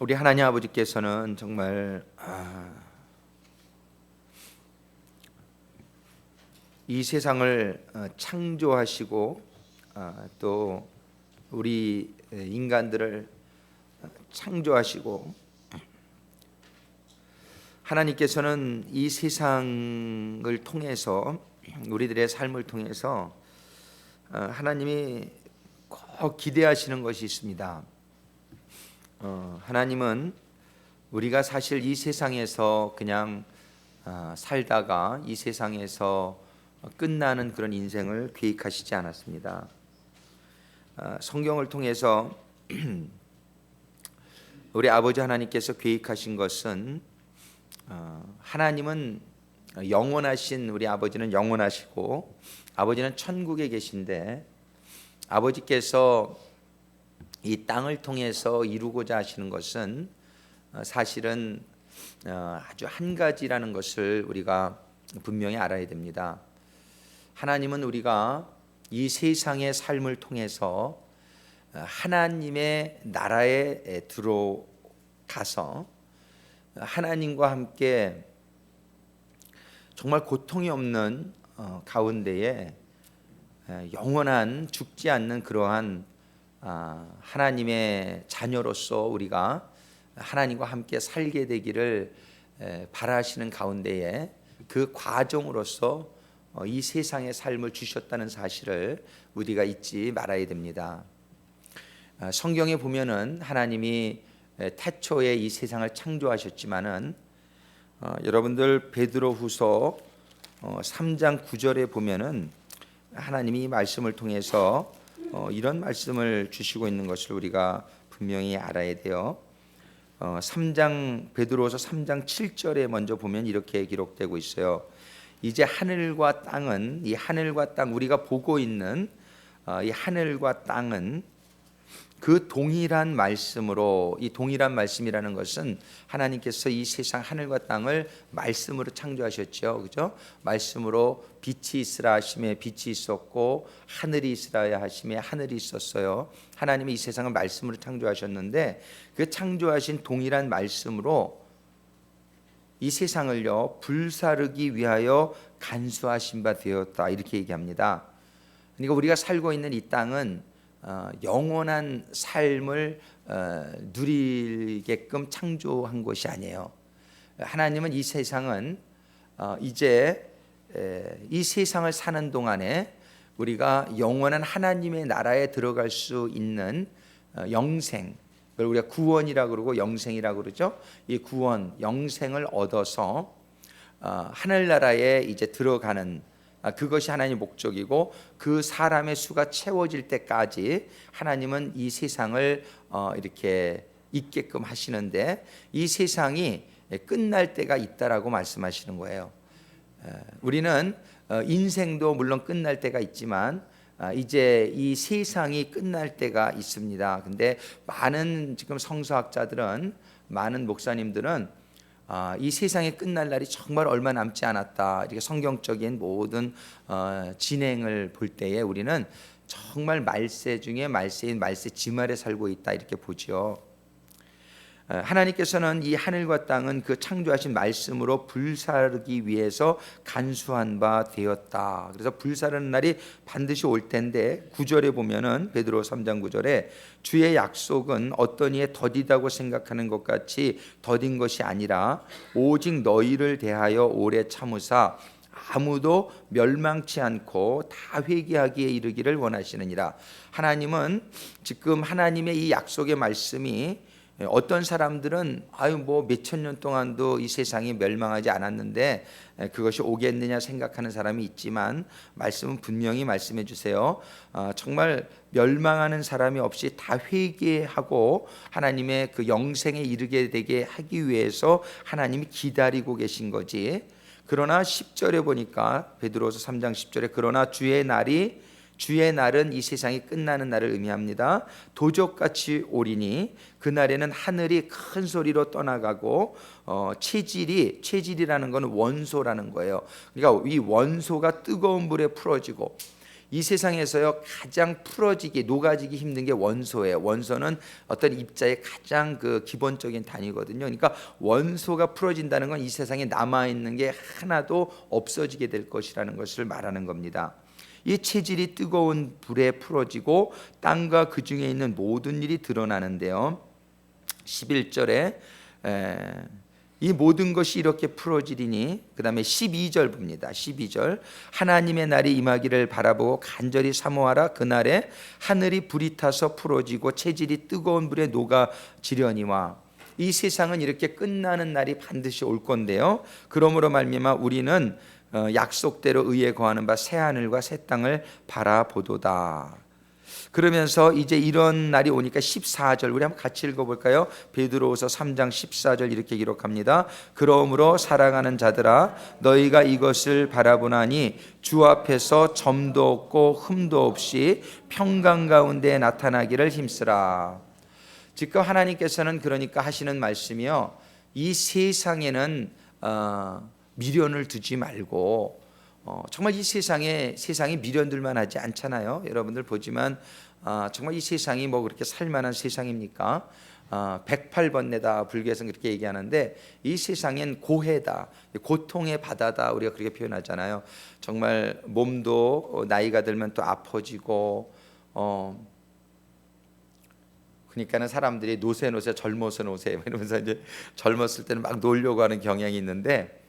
우리 하나님 아버지께서는 정말 이 세상을 창조하시고 또 우리 인간들을 창조하시고, 하나님께서는 이 세상을 통해서, 우리들의 삶을 통해서 하나님이 꼭 기대하시는 것이 있습니다. 하나님은 우리가 사실 이 세상에서 그냥 살다가 이 세상에서 끝나는 그런 인생을 계획하시지 않았습니다. 성경을 통해서 우리 아버지 하나님께서 계획하신 것은, 하나님은 영원하신, 우리 아버지는 영원하시고 아버지는 천국에 계신데, 아버지께서 이 땅을 통해서 이루고자 하시는 것은 사실은 아주 한 가지라는 것을 우리가 분명히 알아야 됩니다. 하나님은 우리가 이 세상의 삶을 통해서 하나님의 나라에 들어가서 하나님과 함께 정말 고통이 없는 가운데에 영원한 죽지 않는 그러한 하나님의 자녀로서 우리가 하나님과 함께 살게 되기를 바라시는 가운데에, 그 과정으로서 이 세상의 삶을 주셨다는 사실을 우리가 잊지 말아야 됩니다. 성경에 보면은 하나님이 태초에 이 세상을 창조하셨지만은 여러분들 베드로후서 3장 9절에 보면은 하나님이 이 말씀을 통해서 이런 말씀을 주시고 있는 것을 우리가 분명히 알아야 돼요. 3장 베드로서 3장 7절에 먼저 보면 이렇게 기록되고 있어요. 이제 하늘과 땅은, 이 하늘과 땅, 우리가 보고 있는 이 하늘과 땅은 그 동일한 말씀으로, 이 동일한 말씀이라는 것은 하나님께서 이 세상 하늘과 땅을 말씀으로 창조하셨죠, 그죠? 말씀으로 빛이 있으라 하심에 빛이 있었고, 하늘이 있으라 하심에 하늘이 있었어요. 하나님이 이 세상을 말씀으로 창조하셨는데, 그 창조하신 동일한 말씀으로 이 세상을요 불사르기 위하여 간수하신 바 되었다, 이렇게 얘기합니다. 그러니까 우리가 살고 있는 이 땅은 영원한 삶을 누리게끔 창조한 것이 아니에요. 하나님은 이 세상은 이제 이 세상을 사는 동안에 우리가 영원한 하나님의 나라에 들어갈 수 있는 영생, 그걸 우리가 구원이라고 그러고 영생이라고 그러죠. 이 구원, 영생을 얻어서 하늘나라에 이제 들어가는, 그것이 하나님의 목적이고, 그 사람의 수가 채워질 때까지 하나님은 이 세상을 이렇게 있게끔 하시는데, 이 세상이 끝날 때가 있다라고 말씀하시는 거예요. 우리는 인생도 물론 끝날 때가 있지만 이제 이 세상이 끝날 때가 있습니다. 근데 많은 지금 성서학자들은, 많은 목사님들은 이 세상이 끝날 날이 정말 얼마 남지 않았다, 이렇게 성경적인 모든 진행을 볼 때에 우리는 정말 말세 중에 말세인 말세 지말에 살고 있다, 이렇게 보죠. 하나님께서는 이 하늘과 땅은 그 창조하신 말씀으로 불사르기 위해서 간수한 바 되었다. 그래서 불사르는 날이 반드시 올 텐데, 9절에 보면은 베드로 3장 9절에 주의 약속은 어떤 이의 더디다고 생각하는 것 같이 더딘 것이 아니라 오직 너희를 대하여 오래 참으사 아무도 멸망치 않고 다 회개하기에 이르기를 원하시느니라. 하나님은 지금 하나님의 이 약속의 말씀이, 어떤 사람들은 뭐 몇천 년 동안도 이 세상이 멸망하지 않았는데 그것이 오겠느냐 생각하는 사람이 있지만, 말씀은 분명히 말씀해 주세요. 정말 멸망하는 사람이 없이 다 회개하고 하나님의 그 영생에 이르게 되게 하기 위해서 하나님이 기다리고 계신 거지. 그러나 10절에 보니까, 베드로서 3장 10절에 그러나 주의 날은 이 세상이 끝나는 날을 의미합니다. 도적같이 오리니 그날에는 하늘이 큰 소리로 떠나가고 체질이라는 것은 원소라는 거예요. 그러니까 이 원소가 뜨거운 불에 풀어지고, 이 세상에서요 가장 풀어지기 녹아지기 힘든 게 원소예요. 원소는 어떤 입자의 가장 그 기본적인 단위거든요. 그러니까 원소가 풀어진다는 건 이 세상에 남아 있는 게 하나도 없어지게 될 것이라는 것을 말하는 겁니다. 이 체질이 뜨거운 불에 풀어지고 땅과 그 중에 있는 모든 일이 드러나는데요. 11절에 이 모든 것이 이렇게 풀어지리니, 그 다음에 12절 봅니다. 12절, 하나님의 날이 임하기를 바라보고 간절히 사모하라. 그날에 하늘이 불이 타서 풀어지고 체질이 뜨거운 불에 녹아지려니와. 이 세상은 이렇게 끝나는 날이 반드시 올 건데요. 그러므로 말미암아 우리는 약속대로 의에 거하는 바 새 하늘과 새 땅을 바라보도다. 그러면서 이제 이런 날이 오니까 14절 우리 한번 같이 읽어볼까요? 베드로후서 3장 14절 이렇게 기록합니다. 그러므로 사랑하는 자들아 너희가 이것을 바라보나니 주 앞에서 점도 없고 흠도 없이 평강 가운데 나타나기를 힘쓰라. 지금 하나님께서는 그러니까 하시는 말씀이요, 이 세상에는 미련을 두지 말고, 정말 이 세상이 미련들만 하지 않잖아요. 여러분들 보지만 정말 이 세상이 뭐 그렇게 살만한 세상입니까? 108번뇌다 불교에서는 그렇게 얘기하는데, 이 세상엔 고해다, 고통의 바다다 우리가 그렇게 표현하잖아요. 정말 몸도 나이가 들면 또 아파지고, 그러니까는 사람들이 노세 젊어서 노세 이러면서 이제 젊었을 때는 막 놀려고 하는 경향이 있는데,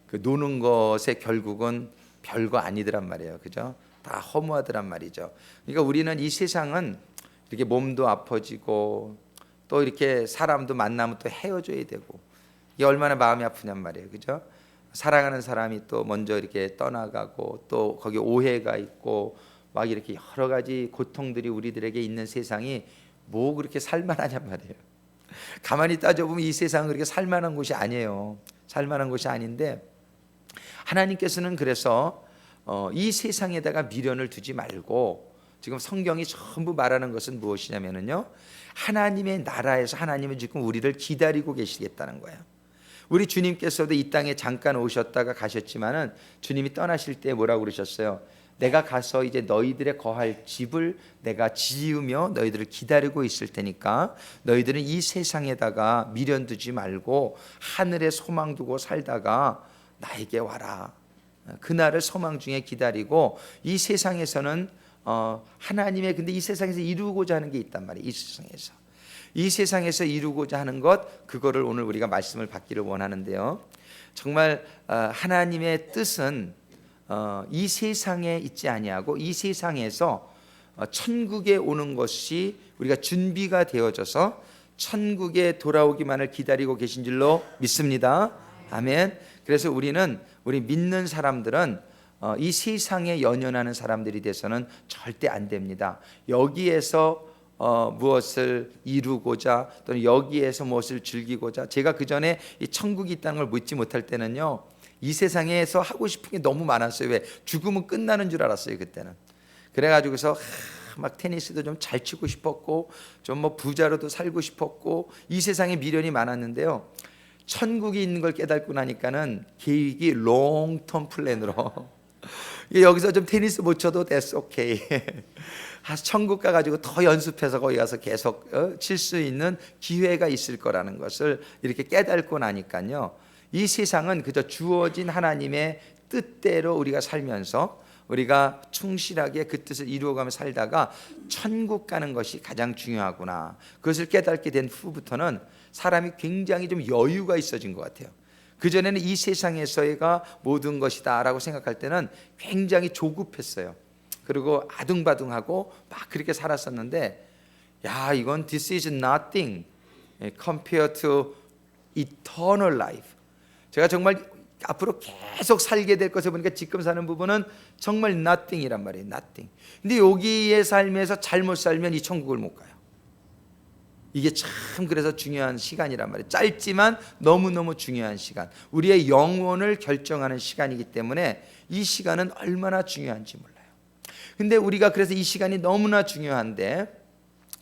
그 노는 것의 결국은 별거 아니더란 말이에요. 그죠? 다 허무하더란 말이죠. 그러니까 우리는 이 세상은 이렇게 몸도 아파지고 또 이렇게 사람도 만나면 또 헤어져야 되고, 이게 얼마나 마음이 아프냔 말이에요. 그죠? 사랑하는 사람이 또 먼저 이렇게 떠나가고 또 거기 오해가 있고 막 이렇게 여러 가지 고통들이 우리들에게 있는 세상이 뭐 그렇게 살만하냔 말이에요. 가만히 따져보면 이 세상은 그렇게 살만한 곳이 아니에요. 살만한 곳이 아닌데, 하나님께서는 그래서 이 세상에다가 미련을 두지 말고, 지금 성경이 전부 말하는 것은 무엇이냐면요, 하나님의 나라에서 하나님은 지금 우리를 기다리고 계시겠다는 거예요. 우리 주님께서도 이 땅에 잠깐 오셨다가 가셨지만은 주님이 떠나실 때 뭐라고 그러셨어요? 내가 가서 이제 너희들의 거할 집을 내가 지으며 너희들을 기다리고 있을 테니까 너희들은 이 세상에다가 미련 두지 말고 하늘에 소망 두고 살다가 나에게 와라. 그날을 소망 중에 기다리고, 이 세상에서는 하나님의, 근데 이 세상에서 이루고자 하는 게 있단 말이에요. 이 세상에서 이루고자 하는 것, 그거를 오늘 우리가 말씀을 받기를 원하는데요. 정말 하나님의 뜻은 이 세상에 있지 아니하고 이 세상에서 천국에 오는 것이 우리가 준비가 되어져서 천국에 돌아오기만을 기다리고 계신 줄로 믿습니다. 아멘. 그래서 우리 믿는 사람들은 이 세상에 연연하는 사람들이 돼서는 절대 안 됩니다. 여기에서 무엇을 이루고자 또는 여기에서 무엇을 즐기고자, 제가 그 전에 이 천국이 있다는 걸 믿지 못할 때는요, 이 세상에서 하고 싶은 게 너무 많았어요. 왜? 죽으면 끝나는 줄 알았어요, 그때는. 그래가지고서 막 테니스도 좀 잘 치고 싶었고, 좀 뭐 부자로도 살고 싶었고, 이 세상에 미련이 많았는데요, 천국이 있는 걸 깨닫고 나니까는 계획이 롱텀 플랜으로 여기서 좀 테니스 못 쳐도 됐어, 오케이. 천국 가가지고 더 연습해서 거기 가서 계속 칠 수 있는 기회가 있을 거라는 것을 이렇게 깨닫고 나니까요, 이 세상은 그저 주어진 하나님의 뜻대로 우리가 살면서 우리가 충실하게 그 뜻을 이루어가며 살다가 천국 가는 것이 가장 중요하구나, 그것을 깨닫게 된 후부터는 사람이 굉장히 좀 여유가 있어진 것 같아요. 그전에는 이 세상에서가 모든 것이다 라고 생각할 때는 굉장히 조급했어요. 그리고 아둥바둥하고 막 그렇게 살았었는데, 야, 이건 this is nothing compared to eternal life. 제가 정말 앞으로 계속 살게 될 것을 보니까 지금 사는 부분은 정말 nothing이란 말이에요. nothing. 근데 여기에 삶에서 잘못 살면 이 천국을 못 가요. 이게 참 그래서 중요한 시간이란 말이에요. 짧지만 너무너무 중요한 시간, 우리의 영혼을 결정하는 시간이기 때문에 이 시간은 얼마나 중요한지 몰라요. 근데 우리가 그래서 이 시간이 너무나 중요한데,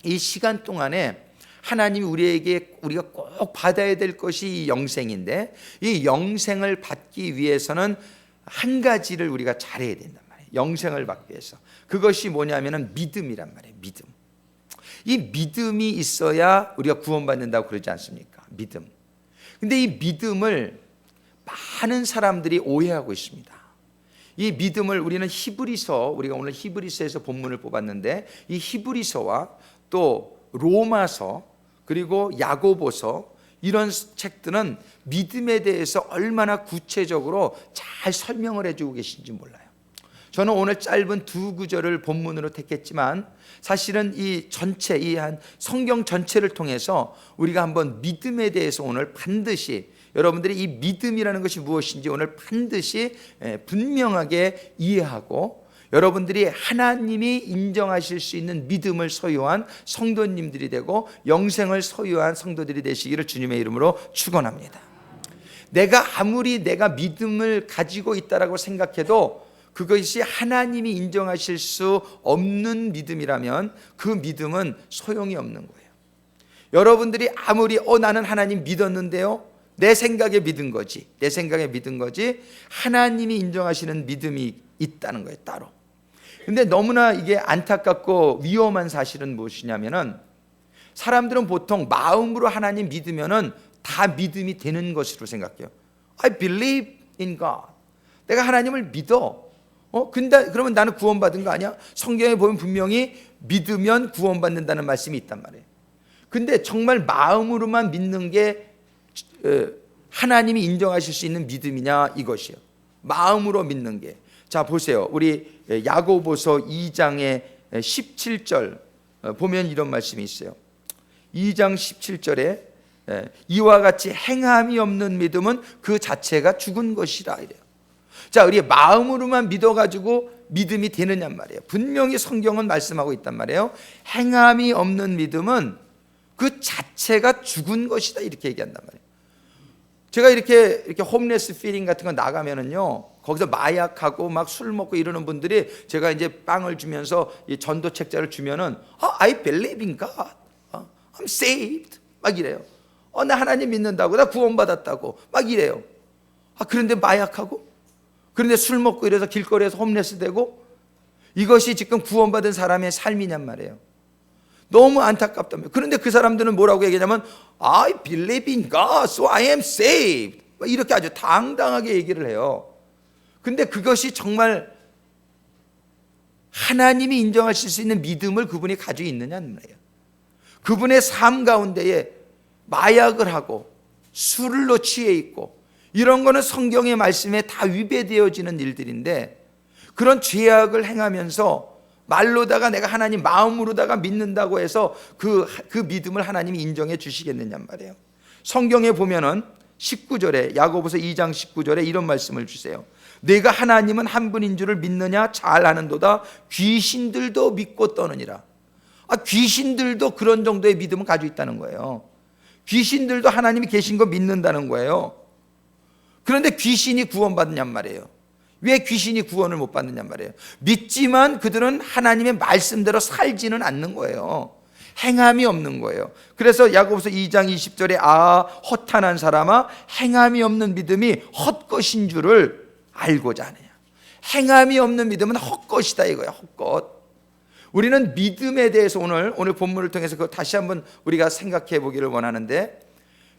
이 시간 동안에 하나님이 우리가 꼭 받아야 될 것이 이 영생인데, 이 영생을 받기 위해서는 한 가지를 우리가 잘해야 된단 말이에요. 영생을 받기 위해서. 그것이 뭐냐면은 믿음이란 말이에요. 믿음. 이 믿음이 있어야 우리가 구원받는다고 그러지 않습니까? 믿음. 근데 이 믿음을 많은 사람들이 오해하고 있습니다. 이 믿음을 우리는 우리가 오늘 히브리서에서 본문을 뽑았는데, 이 히브리서와 또 로마서 그리고 야고보서, 이런 책들은 믿음에 대해서 얼마나 구체적으로 잘 설명을 해주고 계신지 몰라요. 저는 오늘 짧은 두 구절을 본문으로 택했지만, 사실은 이 한 성경 전체를 통해서 우리가 한번 믿음에 대해서 오늘 반드시, 여러분들이 이 믿음이라는 것이 무엇인지 오늘 반드시 분명하게 이해하고, 여러분들이 하나님이 인정하실 수 있는 믿음을 소유한 성도님들이 되고 영생을 소유한 성도들이 되시기를 주님의 이름으로 축원합니다. 아무리 내가 믿음을 가지고 있다라고 생각해도 그것이 하나님이 인정하실 수 없는 믿음이라면 그 믿음은 소용이 없는 거예요. 여러분들이 아무리 나는 하나님 믿었는데요, 내 생각에 믿은 거지, 하나님이 인정하시는 믿음이 있다는 거예요, 따로. 근데 너무나 이게 안타깝고 위험한 사실은 무엇이냐면은, 사람들은 보통 마음으로 하나님 믿으면은 다 믿음이 되는 것으로 생각해요. I believe in God. 내가 하나님을 믿어. 근데 그러면 나는 구원받은 거 아니야? 성경에 보면 분명히 믿으면 구원받는다는 말씀이 있단 말이에요. 근데 정말 마음으로만 믿는 게 하나님이 인정하실 수 있는 믿음이냐, 이것이요. 마음으로 믿는 게. 자, 보세요. 우리 야고보서 2장의 17절 보면 이런 말씀이 있어요. 2장 17절에 이와 같이 행함이 없는 믿음은 그 자체가 죽은 것이라 이래요. 자, 우리 마음으로만 믿어가지고 믿음이 되느냐 말이에요. 분명히 성경은 말씀하고 있단 말이에요. 행함이 없는 믿음은 그 자체가 죽은 것이다, 이렇게 얘기한단 말이에요. 제가 이렇게 홈레스 피링 같은 거 나가면은요, 거기서 마약하고 막 술 먹고 이러는 분들이 제가 이제 빵을 주면서 이 전도 책자를 주면은 I believe in God, I'm saved 막 이래요. 나 하나님 믿는다고, 나 구원받았다고 막 이래요. 그런데 마약하고, 그런데 술 먹고 이래서 길거리에서 홈레스 되고, 이것이 지금 구원받은 사람의 삶이냔 말이에요. 너무 안타깝다며. 그런데 그 사람들은 뭐라고 얘기하냐면 I believe in God, so I am saved, 이렇게 아주 당당하게 얘기를 해요. 근데 그것이 정말 하나님이 인정하실 수 있는 믿음을 그분이 가지고 있느냐는 말이에요. 그분의 삶 가운데에 마약을 하고 술로 취해 있고 이런 거는 성경의 말씀에 다 위배되어지는 일들인데, 그런 죄악을 행하면서 말로다가 내가 하나님 마음으로다가 믿는다고 해서 그 믿음을 하나님이 인정해 주시겠느냐 말이에요. 성경에 보면은 19절에, 야고보서 2장 19절에 이런 말씀을 주세요. 내가 하나님은 한 분인 줄을 믿느냐? 잘 아는도다. 귀신들도 믿고 떠느니라. 귀신들도 그런 정도의 믿음을 가지고 있다는 거예요. 귀신들도 하나님이 계신 거 믿는다는 거예요. 그런데 귀신이 구원받느냔 말이에요. 왜 귀신이 구원을 못 받느냔 말이에요. 믿지만 그들은 하나님의 말씀대로 살지는 않는 거예요. 행함이 없는 거예요. 그래서 야고보서 2장 20절에 허탄한 사람아, 행함이 없는 믿음이 헛것인 줄을 알고자 하느냐. 행함이 없는 믿음은 헛것이다 이거야, 헛것. 우리는 믿음에 대해서 오늘 본문을 통해서 그거 다시 한번 우리가 생각해 보기를 원하는데,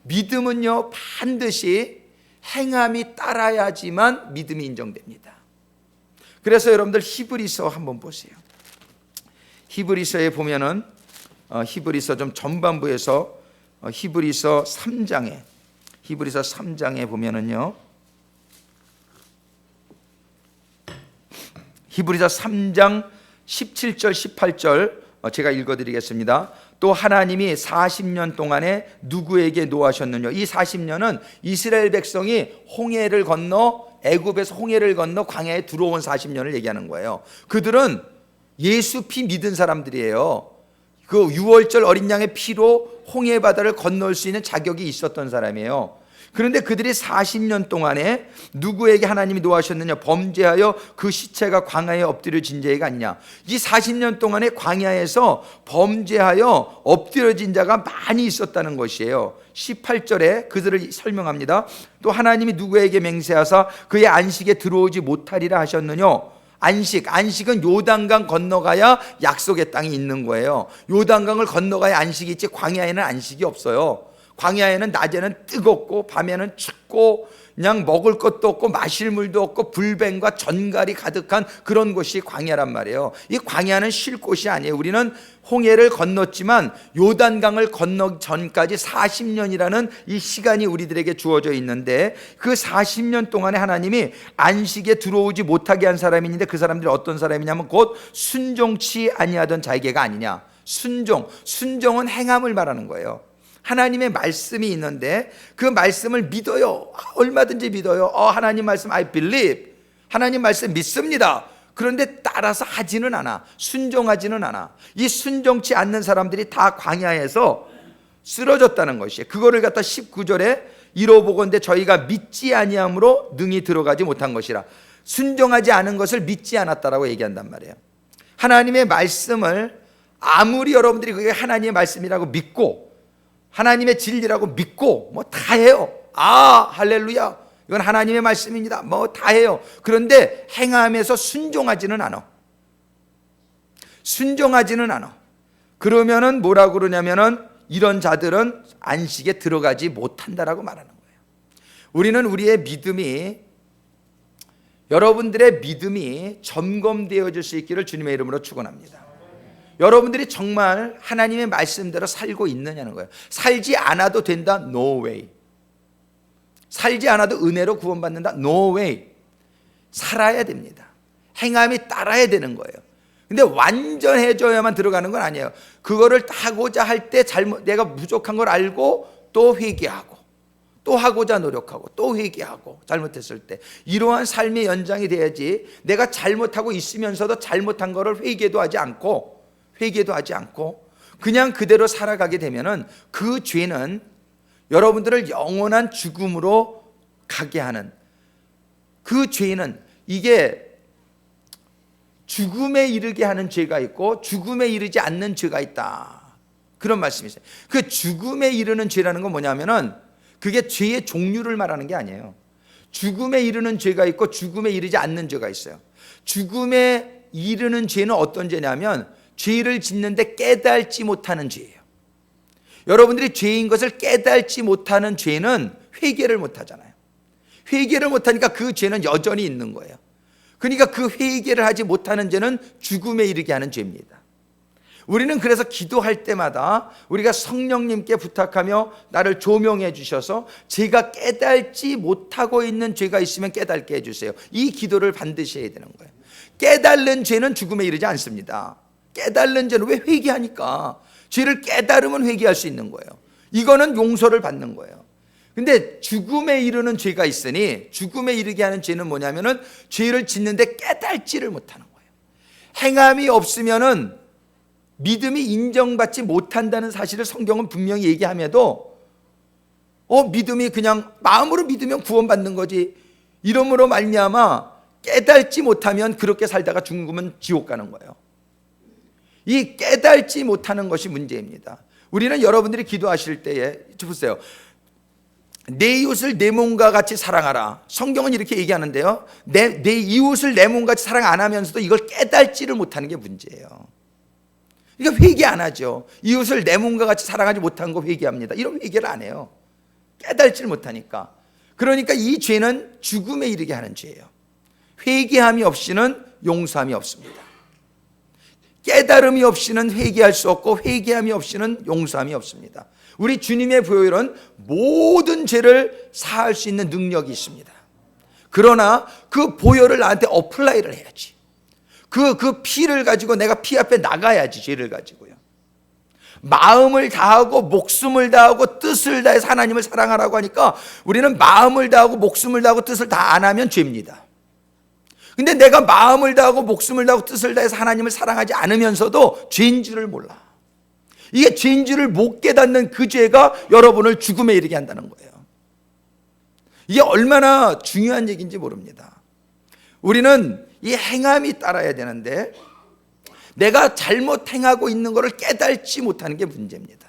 믿음은요 반드시 행함이 따라야지만 믿음이 인정됩니다. 그래서 여러분들 히브리서 한번 보세요. 히브리서에 보면은 히브리서 좀 전반부에서 히브리서 3장에 보면은요, 히브리서 3장 17절 18절 제가 읽어드리겠습니다. 또 하나님이 40년 동안에 누구에게 노하셨느냐. 이 40년은 이스라엘 백성이 홍해를 건너, 애굽에서 홍해를 건너 광야에 들어온 40년을 얘기하는 거예요. 그들은 예수 피 믿은 사람들이에요. 그 유월절 어린 양의 피로 홍해 바다를 건널 수 있는 자격이 있었던 사람이에요. 그런데 그들이 40년 동안에 누구에게 하나님이 노하셨느냐? 범죄하여 그 시체가 광야에 엎드려진 자가 아니냐. 이 40년 동안에 광야에서 범죄하여 엎드려진 자가 많이 있었다는 것이에요. 18절에 그들을 설명합니다. 또 하나님이 누구에게 맹세하사 그의 안식에 들어오지 못하리라 하셨느냐? 안식은 요단강 건너가야 약속의 땅이 있는 거예요. 요단강을 건너가야 안식이 있지 광야에는 안식이 없어요. 광야에는 낮에는 뜨겁고 밤에는 춥고 그냥 먹을 것도 없고 마실 물도 없고 불뱀과 전갈이 가득한 그런 곳이 광야란 말이에요. 이 광야는 쉴 곳이 아니에요. 우리는 홍해를 건넜지만 요단강을 건너기 전까지 40년이라는 이 시간이 우리들에게 주어져 있는데, 그 40년 동안에 하나님이 안식에 들어오지 못하게 한 사람이 있는데, 그 사람들이 어떤 사람이냐면 곧 순종치 아니하던 자에게가 아니냐. 순종은 행함을 말하는 거예요. 하나님의 말씀이 있는데 그 말씀을 믿어요. 얼마든지 믿어요. 하나님 말씀 I believe. 하나님 말씀 믿습니다. 그런데 따라서 하지는 않아. 순종하지는 않아. 이 순종치 않는 사람들이 다 광야에서 쓰러졌다는 것이에요. 그거를 갖다 19절에 이로보건대 저희가 믿지 아니함으로 능히 들어가지 못한 것이라. 순종하지 않은 것을 믿지 않았다라고 얘기한단 말이에요. 하나님의 말씀을 아무리 여러분들이 그게 하나님의 말씀이라고 믿고 하나님의 진리라고 믿고 뭐 다 해요. 할렐루야, 이건 하나님의 말씀입니다, 뭐 다 해요. 그런데 행함에서 순종하지는 않아. 그러면은 뭐라고 그러냐면은 이런 자들은 안식에 들어가지 못한다라고 말하는 거예요. 우리는 우리의 믿음이, 여러분들의 믿음이 점검되어질 수 있기를 주님의 이름으로 축원합니다. 여러분들이 정말 하나님의 말씀대로 살고 있느냐는 거예요. 살지 않아도 된다? No way. 살지 않아도 은혜로 구원받는다? No way. 살아야 됩니다. 행함이 따라야 되는 거예요. 근데 완전해져야만 들어가는 건 아니에요. 그거를 하고자 할 때 내가 부족한 걸 알고 또 회개하고 또 하고자 노력하고 또 회개하고, 잘못했을 때 이러한 삶의 연장이 돼야지, 내가 잘못하고 있으면서도 잘못한 거를 회개도 하지 않고 그냥 그대로 살아가게 되면은 그 죄는 여러분들을 영원한 죽음으로 가게 하는, 그 죄는, 이게 죽음에 이르게 하는 죄가 있고 죽음에 이르지 않는 죄가 있다, 그런 말씀이세요. 그 죽음에 이르는 죄라는 건 뭐냐면은 그게 죄의 종류를 말하는 게 아니에요. 죽음에 이르는 죄가 있고 죽음에 이르지 않는 죄가 있어요. 죽음에 이르는 죄는 어떤 죄냐면 죄를 짓는데 깨닫지 못하는 죄예요. 여러분들이 죄인 것을 깨닫지 못하는 죄는 회개를 못하잖아요. 회개를 못하니까 그 죄는 여전히 있는 거예요. 그러니까 그 회개를 하지 못하는 죄는 죽음에 이르게 하는 죄입니다. 우리는 그래서 기도할 때마다 우리가 성령님께 부탁하며 나를 조명해 주셔서 제가 깨닫지 못하고 있는 죄가 있으면 깨닫게 해주세요, 이 기도를 반드시 해야 되는 거예요. 깨달는 죄는 죽음에 이르지 않습니다. 깨달는 죄는, 왜? 회개하니까. 죄를 깨달으면 회개할 수 있는 거예요. 이거는 용서를 받는 거예요. 근데 죽음에 이르는 죄가 있으니, 죽음에 이르게 하는 죄는 뭐냐면은 죄를 짓는데 깨달지를 못하는 거예요. 행함이 없으면은 믿음이 인정받지 못한다는 사실을 성경은 분명히 얘기함에도 믿음이 그냥 마음으로 믿으면 구원받는 거지, 이러므로 말미암아 깨달지 못하면 그렇게 살다가 죽으면 지옥 가는 거예요. 이 깨달지 못하는 것이 문제입니다. 우리는 여러분들이 기도하실 때에 보세요, 내 이웃을 내 몸과 같이 사랑하라. 성경은 이렇게 얘기하는데요, 내 이웃을 내 몸같이 사랑 안 하면서도 이걸 깨달지를 못하는 게 문제예요. 그러니까 회개 안 하죠. 이웃을 내 몸과 같이 사랑하지 못한 거 회개합니다. 이런 회개를 안 해요. 깨달지를 못하니까. 그러니까 이 죄는 죽음에 이르게 하는 죄예요. 회개함이 없이는 용서함이 없습니다. 깨달음이 없이는 회개할 수 없고 회개함이 없이는 용서함이 없습니다. 우리 주님의 보혈은 모든 죄를 사할 수 있는 능력이 있습니다. 그러나 그 보혈을 나한테 어플라이를 해야지. 그 피를 가지고 내가 피 앞에 나가야지, 죄를 가지고요. 마음을 다하고 목숨을 다하고 뜻을 다해서 하나님을 사랑하라고 하니까 우리는 마음을 다하고 목숨을 다하고 뜻을 다 안 하면 죄입니다. 근데 내가 마음을 다하고 목숨을 다하고 뜻을 다해서 하나님을 사랑하지 않으면서도 죄인 줄을 몰라. 이게 죄인 줄을 못 깨닫는 그 죄가 여러분을 죽음에 이르게 한다는 거예요. 이게 얼마나 중요한 얘기인지 모릅니다. 우리는 이 행함이 따라야 되는데 내가 잘못 행하고 있는 것을 깨닫지 못하는 게 문제입니다.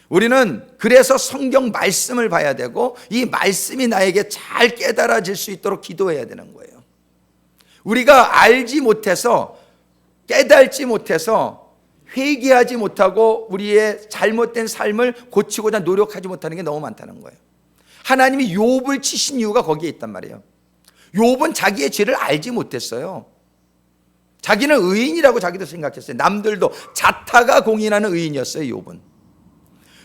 우리는 그래서 성경 말씀을 봐야 되고 이 말씀이 나에게 잘 깨달아질 수 있도록 기도해야 되는 거예요. 우리가 알지 못해서, 깨달지 못해서, 회개하지 못하고 우리의 잘못된 삶을 고치고자 노력하지 못하는 게 너무 많다는 거예요. 하나님이 욥을 치신 이유가 거기에 있단 말이에요. 욥은 자기의 죄를 알지 못했어요. 자기는 의인이라고 자기도 생각했어요. 남들도 자타가 공인하는 의인이었어요, 욥은.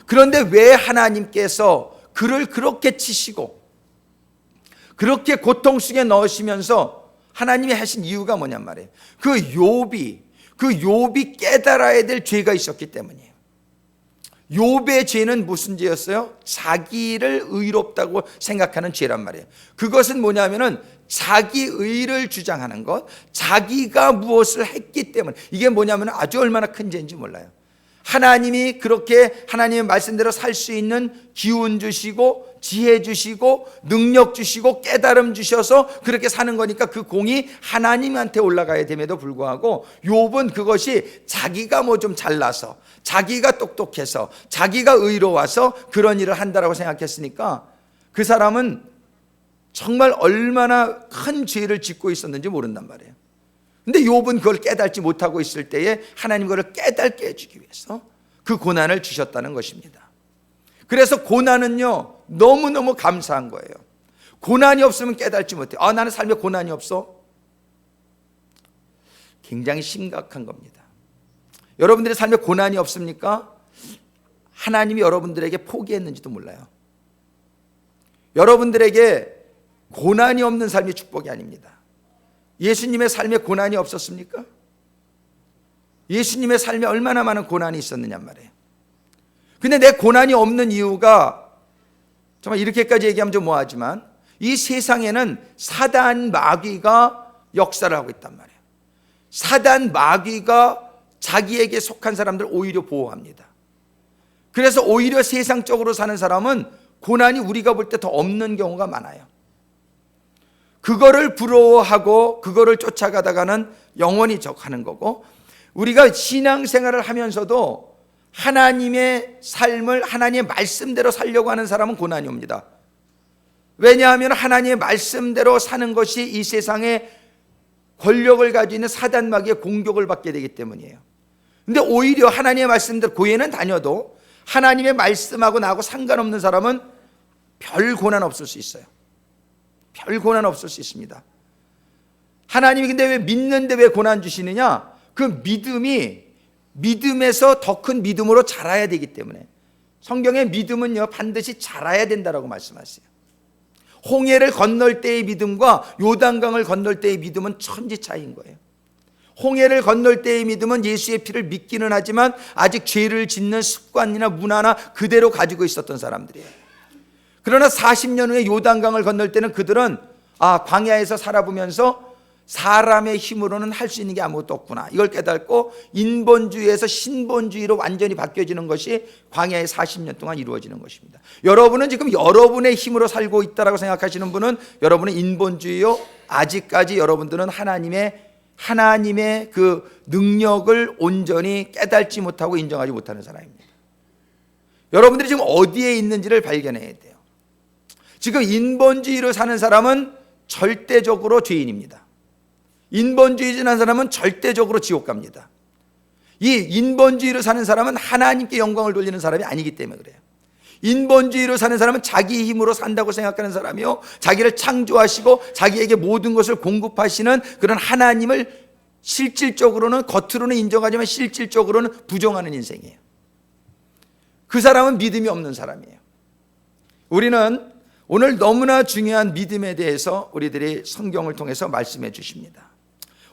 그런데 왜 하나님께서 그를 그렇게 치시고 그렇게 고통 속에 넣으시면서 하나님이 하신 이유가 뭐냔 말이에요. 그 욥이 깨달아야 될 죄가 있었기 때문이에요. 욥의 죄는 무슨 죄였어요? 자기를 의롭다고 생각하는 죄란 말이에요. 그것은 뭐냐면은 자기 의를 주장하는 것, 자기가 무엇을 했기 때문에. 이게 뭐냐면 아주 얼마나 큰 죄인지 몰라요. 하나님이 그렇게 하나님의 말씀대로 살 수 있는 기운 주시고 지혜 주시고 능력 주시고 깨달음 주셔서 그렇게 사는 거니까 그 공이 하나님한테 올라가야 됨에도 불구하고 욥은 그것이 자기가 뭐 좀 잘나서, 자기가 똑똑해서, 자기가 의로워서 그런 일을 한다라고 생각했으니까 그 사람은 정말 얼마나 큰 죄를 짓고 있었는지 모른단 말이에요. 근데 욥은 그걸 깨닫지 못하고 있을 때에 하나님 그걸 깨닫게 해주기 위해서 그 고난을 주셨다는 것입니다. 그래서 고난은요, 너무너무 감사한 거예요. 고난이 없으면 깨닫지 못해요. 나는 삶에 고난이 없어? 굉장히 심각한 겁니다. 여러분들의 삶에 고난이 없습니까? 하나님이 여러분들에게 포기했는지도 몰라요. 여러분들에게 고난이 없는 삶이 축복이 아닙니다. 예수님의 삶에 고난이 없었습니까? 예수님의 삶에 얼마나 많은 고난이 있었느냐 말이에요. 근데 내 고난이 없는 이유가, 정말 이렇게까지 얘기하면 좀 뭐하지만, 이 세상에는 사단 마귀가 역사를 하고 있단 말이에요. 사단 마귀가 자기에게 속한 사람들 오히려 보호합니다. 그래서 오히려 세상적으로 사는 사람은 고난이 우리가 볼 때 더 없는 경우가 많아요. 그거를 부러워하고 그거를 쫓아가다가는 영원히 적하는 거고, 우리가 신앙생활을 하면서도 하나님의 삶을 하나님의 말씀대로 살려고 하는 사람은 고난이 옵니다. 왜냐하면 하나님의 말씀대로 사는 것이 이 세상에 권력을 가지고 있는 사단 마귀의 공격을 받게 되기 때문이에요. 근데 오히려 하나님의 말씀대로 교회는 다녀도 하나님의 말씀하고 나하고 상관없는 사람은 별 고난 없을 수 있어요. 별 고난 없을 수 있습니다. 하나님이 근데 왜 믿는데 왜 고난 주시느냐? 그 믿음에서 더 큰 믿음으로 자라야 되기 때문에. 성경의 믿음은요, 반드시 자라야 된다라고 말씀하세요. 홍해를 건널 때의 믿음과 요단강을 건널 때의 믿음은 천지 차이인 거예요. 홍해를 건널 때의 믿음은 예수의 피를 믿기는 하지만 아직 죄를 짓는 습관이나 문화나 그대로 가지고 있었던 사람들이에요. 그러나 40년 후에 요단강을 건널 때는 그들은 광야에서 살아보면서 사람의 힘으로는 할 수 있는 게 아무것도 없구나, 이걸 깨닫고 인본주의에서 신본주의로 완전히 바뀌어지는 것이 광야의 40년 동안 이루어지는 것입니다. 여러분은 지금 여러분의 힘으로 살고 있다고 생각하시는 분은 여러분은 인본주의요, 아직까지 여러분들은 하나님의 그 능력을 온전히 깨닫지 못하고 인정하지 못하는 사람입니다. 여러분들이 지금 어디에 있는지를 발견해야 돼요. 지금 인본주의로 사는 사람은 절대적으로 죄인입니다. 인본주의자는 사람은 절대적으로 지옥 갑니다. 이 인본주의로 사는 사람은 하나님께 영광을 돌리는 사람이 아니기 때문에 그래요. 인본주의로 사는 사람은 자기 힘으로 산다고 생각하는 사람이요, 자기를 창조하시고 자기에게 모든 것을 공급하시는 그런 하나님을 실질적으로는, 겉으로는 인정하지만 실질적으로는 부정하는 인생이에요. 그 사람은 믿음이 없는 사람이에요. 우리는 오늘 너무나 중요한 믿음에 대해서 우리들이 성경을 통해서 말씀해 주십니다.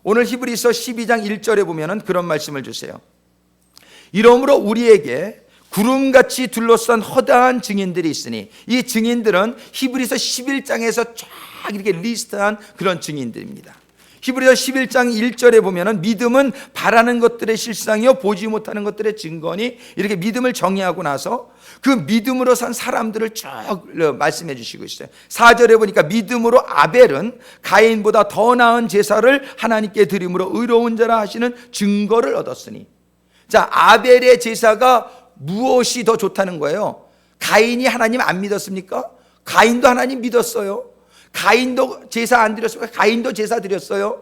오늘 히브리서 12장 1절에 보면은 그런 말씀을 주세요. 이러므로 우리에게 구름같이 둘러싼 허다한 증인들이 있으니, 이 증인들은 히브리서 11장에서 쫙 이렇게 리스트한 그런 증인들입니다. 히브리서 11장 1절에 보면은 믿음은 바라는 것들의 실상이요 보지 못하는 것들의 증거니, 이렇게 믿음을 정의하고 나서 그 믿음으로 산 사람들을 쭉 말씀해 주시고 있어요. 4절에 보니까 믿음으로 아벨은 가인보다 더 나은 제사를 하나님께 드림으로 의로운 자라 하시는 증거를 얻었으니. 자, 아벨의 제사가 무엇이 더 좋다는 거예요? 가인이 하나님 안 믿었습니까? 가인도 하나님 믿었어요. 가인도 제사 안 드렸습니까? 가인도 제사 드렸어요.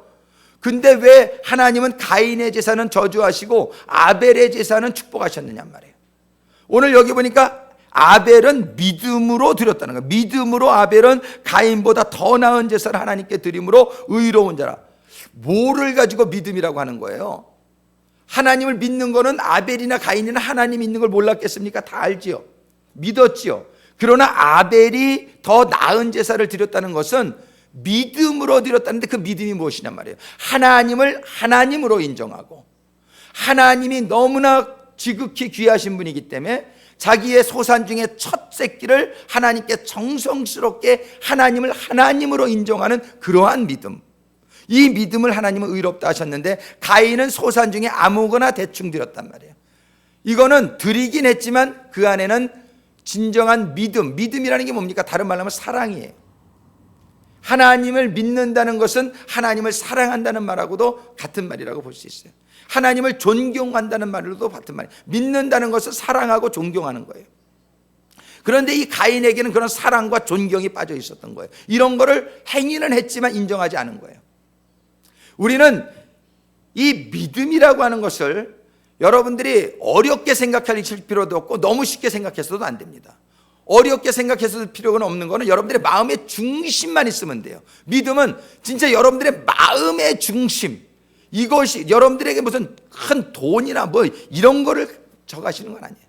근데 왜 하나님은 가인의 제사는 저주하시고 아벨의 제사는 축복하셨느냐 말이에요. 오늘 여기 보니까 아벨은 믿음으로 드렸다는 거예요. 믿음으로 아벨은 가인보다 더 나은 제사를 하나님께 드림으로 의로운 자라. 뭐를 가지고 믿음이라고 하는 거예요? 하나님을 믿는 거는 아벨이나 가인이나 하나님 있는 걸 몰랐겠습니까? 다 알지요. 믿었지요. 그러나 아벨이 더 나은 제사를 드렸다는 것은 믿음으로 드렸다는데 그 믿음이 무엇이냐 말이에요. 하나님을 하나님으로 인정하고 하나님이 너무나 지극히 귀하신 분이기 때문에 자기의 소산 중에 첫 새끼를 하나님께 정성스럽게 하나님을 하나님으로 인정하는 그러한 믿음. 이 믿음을 하나님은 의롭다 하셨는데 가인은 소산 중에 아무거나 대충 드렸단 말이에요. 이거는 드리긴 했지만 그 안에는 진정한 믿음, 믿음이라는 게 뭡니까? 다른 말로 하면 사랑이에요. 하나님을 믿는다는 것은 하나님을 사랑한다는 말하고도 같은 말이라고 볼 수 있어요. 하나님을 존경한다는 말로도 같은 말이에요. 믿는다는 것은 사랑하고 존경하는 거예요. 그런데 이 가인에게는 그런 사랑과 존경이 빠져 있었던 거예요. 이런 거를 행위는 했지만 인정하지 않은 거예요. 우리는 이 믿음이라고 하는 것을 여러분들이 어렵게 생각할 필요도 없고 너무 쉽게 생각해서도 안 됩니다. 어렵게 생각해서 필요가 없는 거는 여러분들의 마음의 중심만 있으면 돼요. 믿음은 진짜 여러분들의 마음의 중심, 이것이 여러분들에게 무슨 큰 돈이나 뭐 이런 거를 적하시는 건 아니에요.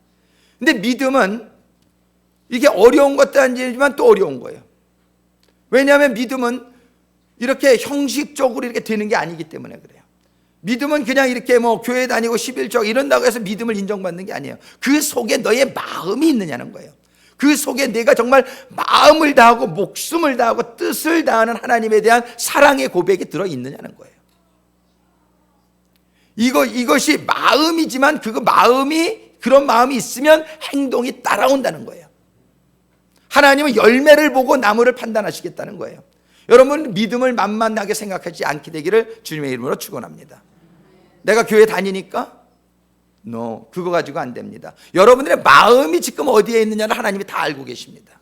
근데 믿음은 이게 어려운 것도 아니지만 또 어려운 거예요. 왜냐하면 믿음은 이렇게 형식적으로 이렇게 되는 게 아니기 때문에 그래요. 믿음은 그냥 이렇게 뭐 교회 다니고 11조 이런다고 해서 믿음을 인정받는 게 아니에요. 그 속에 너의 마음이 있느냐는 거예요. 그 속에 내가 정말 마음을 다하고 목숨을 다하고 뜻을 다하는 하나님에 대한 사랑의 고백이 들어있느냐는 거예요. 이것이 마음이지만 그런 마음이 있으면 행동이 따라온다는 거예요. 하나님은 열매를 보고 나무를 판단하시겠다는 거예요. 여러분 믿음을 만만하게 생각하지 않게 되기를 주님의 이름으로 축원합니다. 내가 교회 다니니까? No, 그거 가지고 안 됩니다. 여러분들의 마음이 지금 어디에 있느냐를 하나님이 다 알고 계십니다.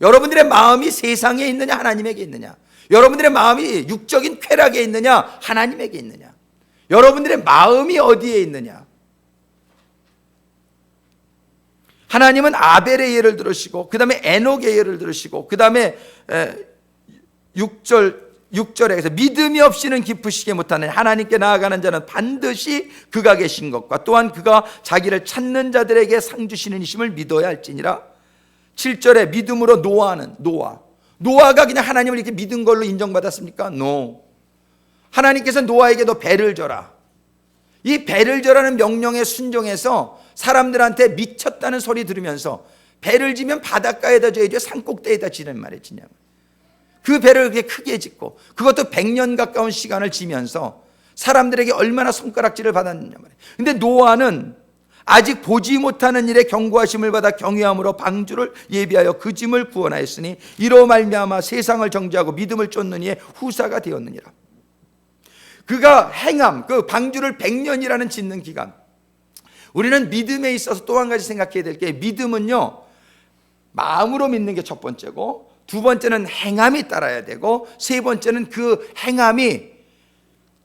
여러분들의 마음이 세상에 있느냐 하나님에게 있느냐, 여러분들의 마음이 육적인 쾌락에 있느냐 하나님에게 있느냐, 여러분들의 마음이 어디에 있느냐. 하나님은 아벨의 예를 들으시고 그 다음에 에녹의 예를 들으시고 그 다음에 6절에서 믿음이 없이는 기쁘시게 못하는 하나님께 나아가는 자는 반드시 그가 계신 것과 또한 그가 자기를 찾는 자들에게 상 주시는 이심을 믿어야 할지니라. 7절에 믿음으로 노아가 그냥 하나님을 이렇게 믿은 걸로 인정받았습니까? No. 하나님께서 노아에게 너 배를 져라. 이 배를 져라는 명령에 순종해서 사람들한테 미쳤다는 소리 들으면서 배를 지면 바닷가에다 져야죠, 산꼭대기에다 지는 말이에요. 지냐면 그 배를 그렇게 크게 짓고 그것도 100년 가까운 시간을 지면서 사람들에게 얼마나 손가락질을 받았느냐 말이에요. 근데 노아는 아직 보지 못하는 일에 경고하심을 받아 경외함으로 방주를 예비하여 그 짐을 구원하였으니 이로 말미암아 세상을 정죄하고 믿음을 쫓는 이의 후사가 되었느니라. 그가 행함, 그 방주를 100년이라는 짓는 기간. 우리는 믿음에 있어서 또 한 가지 생각해야 될 게, 믿음은요 마음으로 믿는 게 첫 번째고, 두 번째는 행함이 따라야 되고, 세 번째는 그 행함이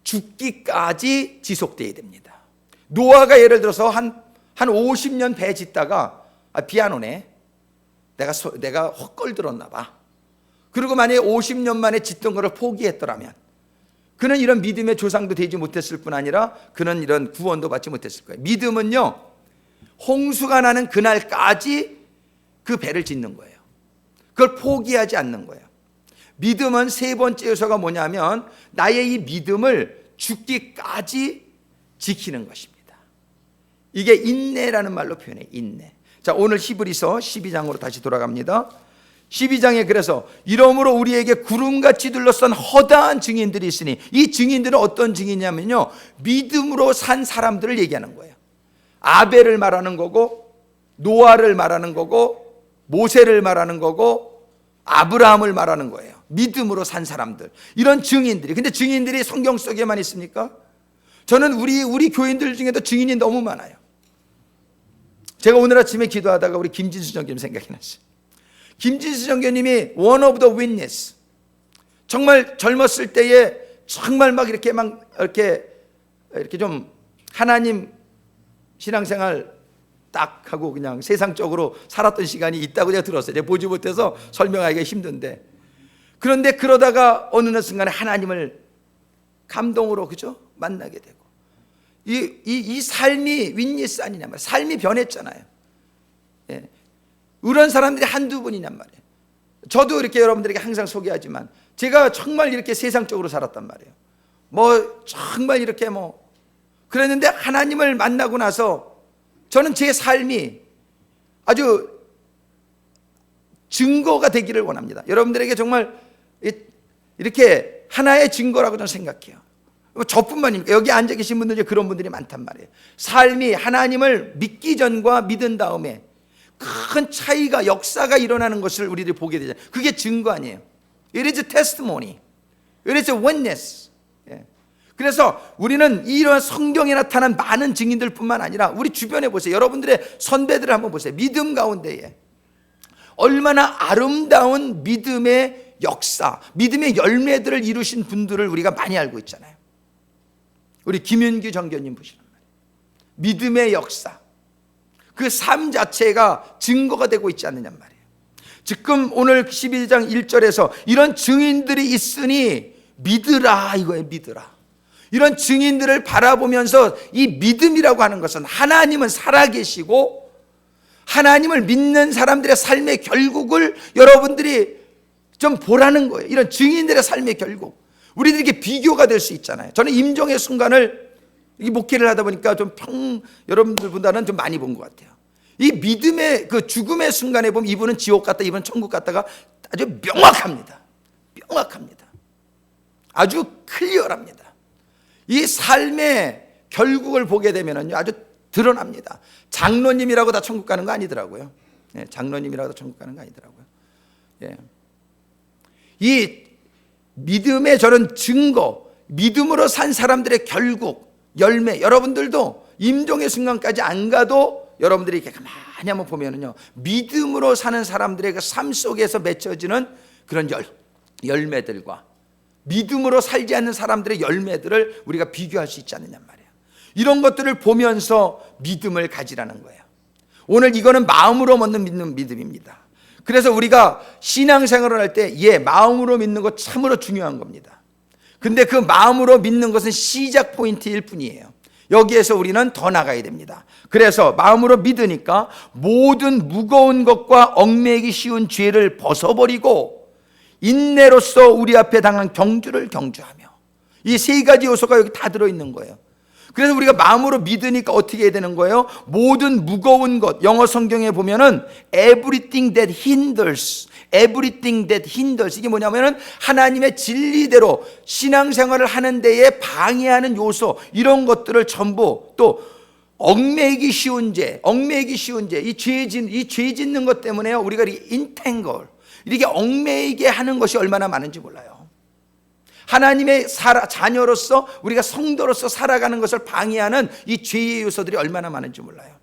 죽기까지 지속돼야 됩니다. 노아가 예를 들어서 한 50년 배 짓다가 비 안 오네, 내가 헛걸 들었나 봐. 그리고 만약에 50년 만에 짓던 거를 포기했더라면 그는 이런 믿음의 조상도 되지 못했을 뿐 아니라 그는 이런 구원도 받지 못했을 거예요. 믿음은요 홍수가 나는 그날까지 그 배를 짓는 거예요. 그걸 포기하지 않는 거예요. 믿음은 세 번째 요소가 뭐냐면 나의 이 믿음을 죽기까지 지키는 것입니다. 이게 인내라는 말로 표현해요. 인내. 자, 오늘 히브리서 12장으로 다시 돌아갑니다. 12장에 그래서 이러므로 우리에게 구름같이 둘러싼 허다한 증인들이 있으니, 이 증인들은 어떤 증인이냐면요 믿음으로 산 사람들을 얘기하는 거예요. 아벨을 말하는 거고, 노아를 말하는 거고, 모세를 말하는 거고, 아브라함을 말하는 거예요. 믿음으로 산 사람들, 이런 증인들이. 근데 증인들이 성경 속에만 있습니까? 저는 우리 교인들 중에도 증인이 너무 많아요. 제가 오늘 아침에 기도하다가 우리 김진수 전교님 생각이 났어요. 김진수 전교님이 one of the witness, 정말 젊었을 때에 정말 막 이렇게 좀 하나님 신앙생활 딱 하고 그냥 세상적으로 살았던 시간이 있다고 제가 들었어요. 제가 보지 못해서 설명하기가 힘든데, 그런데 그러다가 어느 순간에 하나님을 감동으로, 그죠? 만나게 되고, 이 삶이 윈니스 아니냐 말이에요. 삶이 변했잖아요. 예. 이런 사람들이 한두 분이냔 말이에요. 저도 이렇게 여러분들에게 항상 소개하지만 제가 정말 이렇게 세상적으로 살았단 말이에요. 뭐 정말 이렇게 그랬는데 하나님을 만나고 나서 저는 제 삶이 아주 증거가 되기를 원합니다. 여러분들에게 정말 이렇게 하나의 증거라고 저는 생각해요. 저뿐만입니까? 여기 앉아 계신 분들 중에 그런 분들이 많단 말이에요. 삶이 하나님을 믿기 전과 믿은 다음에 큰 차이가, 역사가 일어나는 것을 우리들이 보게 되잖아요. 그게 증거 아니에요. It is a testimony. It is a witness. 그래서 우리는 이러한 성경에 나타난 많은 증인들 뿐만 아니라 우리 주변에 보세요. 여러분들의 선배들을 한번 보세요. 믿음 가운데에 얼마나 아름다운 믿음의 역사, 믿음의 열매들을 이루신 분들을 우리가 많이 알고 있잖아요. 우리 김윤규 정교님 보시란 말이에요. 믿음의 역사, 그 삶 자체가 증거가 되고 있지 않느냐 말이에요. 지금 오늘 12장 1절에서 이런 증인들이 있으니 믿으라 이거예요. 믿으라. 이런 증인들을 바라보면서 이 믿음이라고 하는 것은 하나님은 살아계시고 하나님을 믿는 사람들의 삶의 결국을 여러분들이 좀 보라는 거예요. 이런 증인들의 삶의 결국, 우리들에게 비교가 될 수 있잖아요. 저는 임종의 순간을 이 목회를 하다 보니까 좀 여러분들보다는 좀 많이 본 것 같아요. 이 믿음의 그 죽음의 순간에 보면 이분은 지옥 갔다, 이분은 천국 갔다가 아주 명확합니다. 명확합니다. 아주 클리어랍니다. 이 삶의 결국을 보게 되면은요, 아주 드러납니다. 장로님이라고 다 천국 가는 거 아니더라고요. 예, 장로님이라고 다 천국 가는 거 아니더라고요. 예. 이 믿음의 저런 증거, 믿음으로 산 사람들의 결국, 열매, 여러분들도 임종의 순간까지 안 가도 여러분들이 이렇게 가만히 한번 보면은요, 믿음으로 사는 사람들의 그 삶 속에서 맺혀지는 그런 열매들과 믿음으로 살지 않는 사람들의 열매들을 우리가 비교할 수 있지 않느냐 말이에요. 이런 것들을 보면서 믿음을 가지라는 거예요. 오늘 이거는 마음으로 믿는 믿음입니다. 그래서 우리가 신앙생활을 할 때 마음으로 믿는 것 참으로 중요한 겁니다. 근데 그 마음으로 믿는 것은 시작 포인트일 뿐이에요. 여기에서 우리는 더 나가야 됩니다. 그래서 마음으로 믿으니까 모든 무거운 것과 얽매이기 쉬운 죄를 벗어버리고 인내로서 우리 앞에 당한 경주를 경주하며, 이 세 가지 요소가 여기 다 들어있는 거예요. 그래서 우리가 마음으로 믿으니까 어떻게 해야 되는 거예요? 모든 무거운 것, 영어 성경에 보면은 everything that hinders, everything that hinders, 이게 뭐냐면은 하나님의 진리대로 신앙생활을 하는 데에 방해하는 요소, 이런 것들을 전부, 또 얽매이기 쉬운 죄, 이 죄 짓는 것 때문에요, 우리가 이렇게 entangle, 이렇게 얽매이게 하는 것이 얼마나 많은지 몰라요. 하나님의 자녀로서, 우리가 성도로서 살아가는 것을 방해하는 이 죄의 요소들이 얼마나 많은지 몰라요.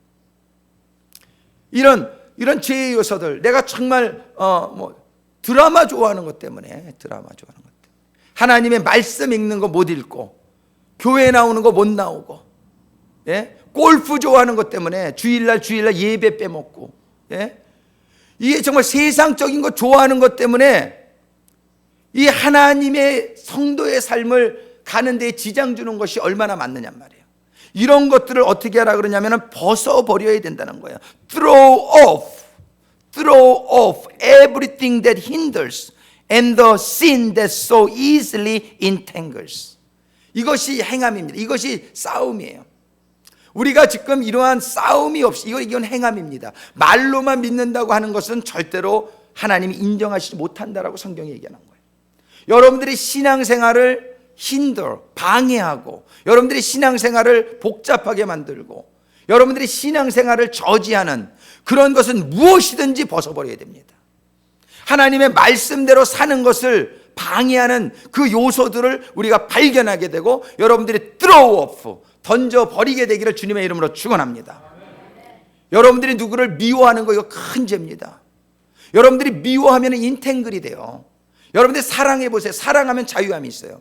이런 죄의 요소들, 내가 정말 드라마 좋아하는 것 때문에, 하나님의 말씀 읽는 거 못 읽고, 교회 나오는 거 못 나오고, 골프 좋아하는 것 때문에 주일날 예배 빼먹고, 이게 정말 세상적인 거 좋아하는 것 때문에 이 하나님의 성도의 삶을 가는 데에 지장 주는 것이 얼마나 많느냐 말이에요. 이런 것들을 어떻게 하라 그러냐면 벗어버려야 된다는 거예요. Throw off everything that hinders and the sin that so easily entangles. 이것이 행함입니다. 이것이 싸움이에요. 우리가 지금 이러한 싸움이 없이, 이건 행함입니다. 말로만 믿는다고 하는 것은 절대로 하나님이 인정하시지 못한다라고 성경이 얘기하는 거예요. 여러분들이 신앙생활을 방해하고, 여러분들이 신앙생활을 복잡하게 만들고, 여러분들이 신앙생활을 저지하는 그런 것은 무엇이든지 벗어버려야 됩니다. 하나님의 말씀대로 사는 것을 방해하는 그 요소들을 우리가 발견하게 되고, 여러분들이 throw off, 던져버리게 되기를 주님의 이름으로 축원합니다. 여러분들이 누구를 미워하는 거, 이거 큰 죄입니다. 여러분들이 미워하면 인탱글이 돼요. 여러분들 사랑해 보세요. 사랑하면 자유함이 있어요.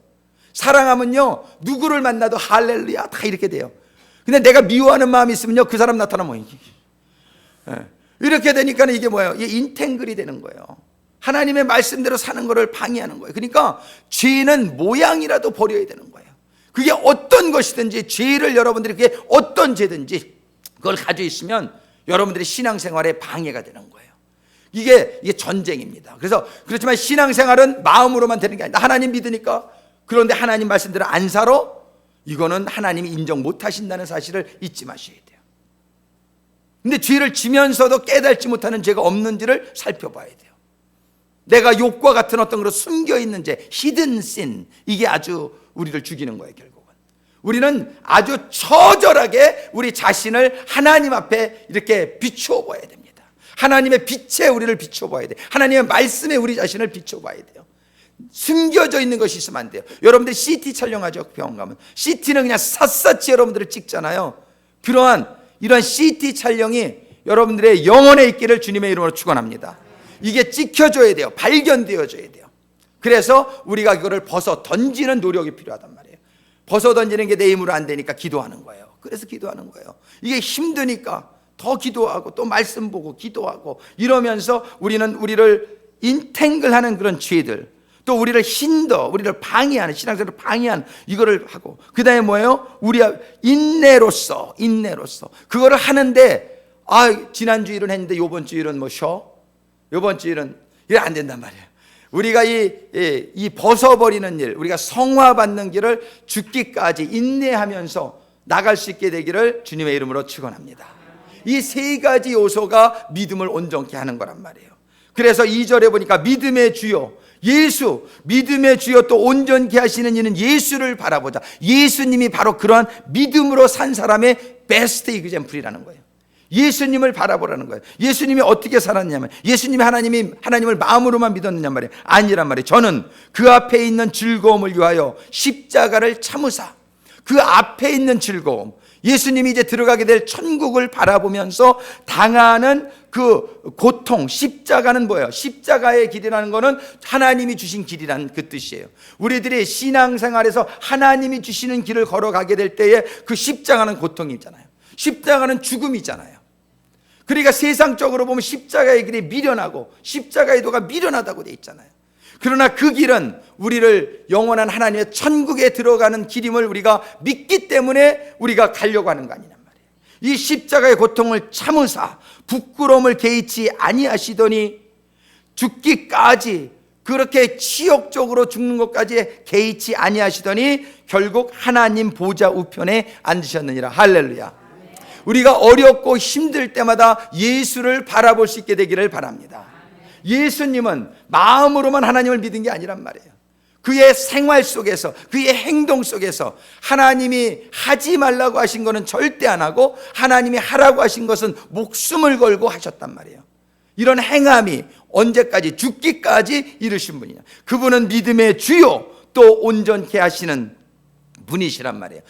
사랑하면요 누구를 만나도 할렐루야 다 이렇게 돼요. 근데 내가 미워하는 마음이 있으면요 그 사람 나타나면 이렇게 되니까 이게 뭐예요? 이게 인탱글이 되는 거예요. 하나님의 말씀대로 사는 것을 방해하는 거예요. 그러니까 죄는 모양이라도 버려야 되는 거예요. 그게 어떤 것이든지, 죄를 여러분들이 그게 어떤 죄든지 그걸 가지고 있으면 여러분들의 신앙생활에 방해가 되는 거예요. 이게 전쟁입니다. 그렇지만 신앙생활은 마음으로만 되는 게 아니다. 하나님 믿으니까, 그런데 하나님 말씀대로 안 살아? 이거는 하나님이 인정 못 하신다는 사실을 잊지 마셔야 돼요. 근데 죄를 지면서도 깨닫지 못하는 죄가 없는지를 살펴봐야 돼요. 내가 욕과 같은 어떤 그런 숨겨있는 죄, 히든 신, 이게 아주 우리를 죽이는 거예요. 결국은 우리는 아주 처절하게 우리 자신을 하나님 앞에 이렇게 비추어 봐야 됩니다. 하나님의 빛에 우리를 비추어 봐야 돼요. 하나님의 말씀에 우리 자신을 비추어 봐야 돼요. 숨겨져 있는 것이 있으면 안 돼요. 여러분들 CT 촬영하죠. 병원 가면 CT는 그냥 샅샅이 여러분들을 찍잖아요. 이런 CT 촬영이 여러분들의 영혼에 있기를 주님의 이름으로 축원합니다. 이게 찍혀줘야 돼요. 발견되어져야 돼요. 그래서 우리가 이거를 벗어 던지는 노력이 필요하단 말이에요. 벗어 던지는 게 내 힘으로 안 되니까 기도하는 거예요. 그래서 기도하는 거예요. 이게 힘드니까 더 기도하고 또 말씀 보고 기도하고 이러면서 우리를 인탱글하는 그런 죄들, 또 우리를 우리를 방해하는, 신앙생활을 방해하는 이거를 하고, 그 다음에 뭐예요? 우리가 인내로서 그거를 하는데, 지난주 일은 했는데 요번 주 일은 뭐 쉬어? 요번 주 일은 이래 안 된단 말이에요. 우리가 이 벗어버리는 일, 우리가 성화받는 길을 죽기까지 인내하면서 나갈 수 있게 되기를 주님의 이름으로 축원합니다. 이 세 가지 요소가 믿음을 온전케 하는 거란 말이에요. 그래서 2절에 보니까 믿음의 주요 예수, 믿음의 주요 또 온전케 하시는 이는 예수를 바라보자. 예수님이 바로 그러한 믿음으로 산 사람의 베스트 이그젬플이라는 거예요. 예수님을 바라보라는 거예요. 예수님이 어떻게 살았냐면, 예수님이 하나님을 마음으로만 믿었느냐 말이에요. 아니란 말이에요. 저는 그 앞에 있는 즐거움을 위하여 십자가를 참으사, 그 앞에 있는 즐거움, 예수님이 이제 들어가게 될 천국을 바라보면서 당하는 그 고통, 십자가는 뭐예요? 십자가의 길이라는 거는 하나님이 주신 길이라는 그 뜻이에요. 우리들이 신앙생활에서 하나님이 주시는 길을 걸어가게 될 때에 그 십자가는 고통이잖아요. 십자가는 죽음이잖아요. 그러니까 세상적으로 보면 십자가의 길이 미련하고 십자가의 도가 미련하다고 돼 있잖아요. 그러나 그 길은 우리를 영원한 하나님의 천국에 들어가는 길임을 우리가 믿기 때문에 우리가 가려고 하는 거 아니란 말이에요. 이 십자가의 고통을 참으사 부끄러움을 개의치 아니하시더니 죽기까지, 그렇게 치욕적으로 죽는 것까지 개의치 아니하시더니 결국 하나님 보좌 우편에 앉으셨느니라. 할렐루야. 우리가 어렵고 힘들 때마다 예수를 바라볼 수 있게 되기를 바랍니다. 예수님은 마음으로만 하나님을 믿은 게 아니란 말이에요. 그의 생활 속에서, 그의 행동 속에서 하나님이 하지 말라고 하신 것은 절대 안 하고 하나님이 하라고 하신 것은 목숨을 걸고 하셨단 말이에요. 이런 행함이 언제까지, 죽기까지 이르신 분이냐. 그분은 믿음의 주요 또 온전케 하시는 분이시란 말이에요.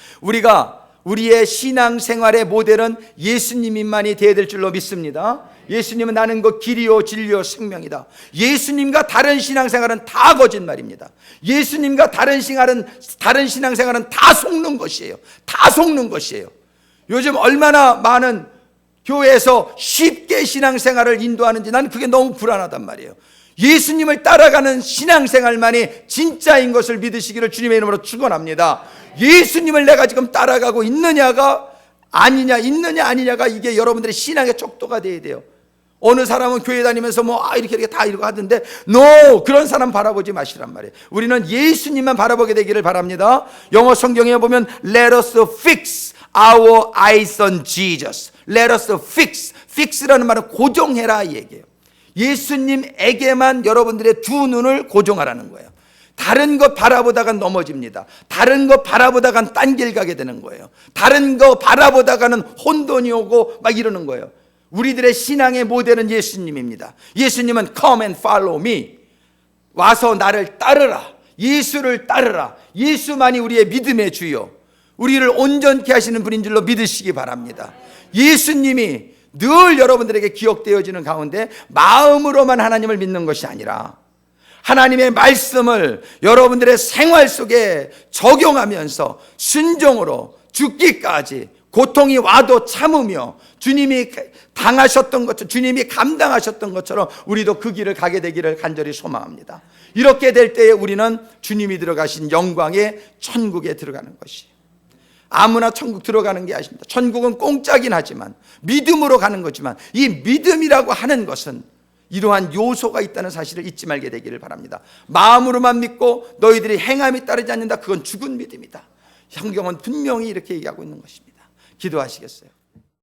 우리의 신앙생활의 모델은 예수님만이 되어야 될 줄로 믿습니다. 예수님은 나는 그 길이요 진리요 생명이다. 예수님과 다른 신앙생활은 다 거짓말입니다. 예수님과 다른 신앙생활은 다 속는 것이에요. 다 속는 것이에요. 요즘 얼마나 많은 교회에서 쉽게 신앙생활을 인도하는지 나는 그게 너무 불안하단 말이에요. 예수님을 따라가는 신앙생활만이 진짜인 것을 믿으시기를 주님의 이름으로 축원합니다. 예수님을 내가 지금 따라가고 있느냐가 있느냐 아니냐가 이게 여러분들의 신앙의 척도가 돼야 돼요. 어느 사람은 교회 다니면서 이렇게 다 이러고 하던데, 그런 사람 바라보지 마시란 말이에요. 우리는 예수님만 바라보게 되기를 바랍니다. 영어 성경에 보면 Let us fix our eyes on Jesus. Let us fix라는 말은 고정해라 이 얘기예요. 예수님에게만 여러분들의 두 눈을 고정하라는 거예요. 다른 거 바라보다가 넘어집니다. 다른 거 바라보다가 딴 길 가게 되는 거예요. 다른 거 바라보다가는 혼돈이 오고 막 이러는 거예요. 우리들의 신앙의 모델은 예수님입니다. 예수님은 Come and follow me. 와서 나를 따르라. 예수를 따르라. 예수만이 우리의 믿음의 주요, 우리를 온전케 하시는 분인 줄로 믿으시기 바랍니다. 예수님이 늘 여러분들에게 기억되어지는 가운데 마음으로만 하나님을 믿는 것이 아니라 하나님의 말씀을 여러분들의 생활 속에 적용하면서 순종으로 죽기까지 고통이 와도 참으며 주님이 당하셨던 것처럼, 주님이 감당하셨던 것처럼 우리도 그 길을 가게 되기를 간절히 소망합니다. 이렇게 될 때에 우리는 주님이 들어가신 영광의 천국에 들어가는 것이에요. 아무나 천국 들어가는 게 아닙니다. 천국은 공짜긴 하지만, 믿음으로 가는 거지만, 이 믿음이라고 하는 것은 이러한 요소가 있다는 사실을 잊지 말게 되기를 바랍니다. 마음으로만 믿고 너희들이 행함이 따르지 않는다, 그건 죽은 믿음이다. 성경은 분명히 이렇게 얘기하고 있는 것입니다. 기도하시겠어요?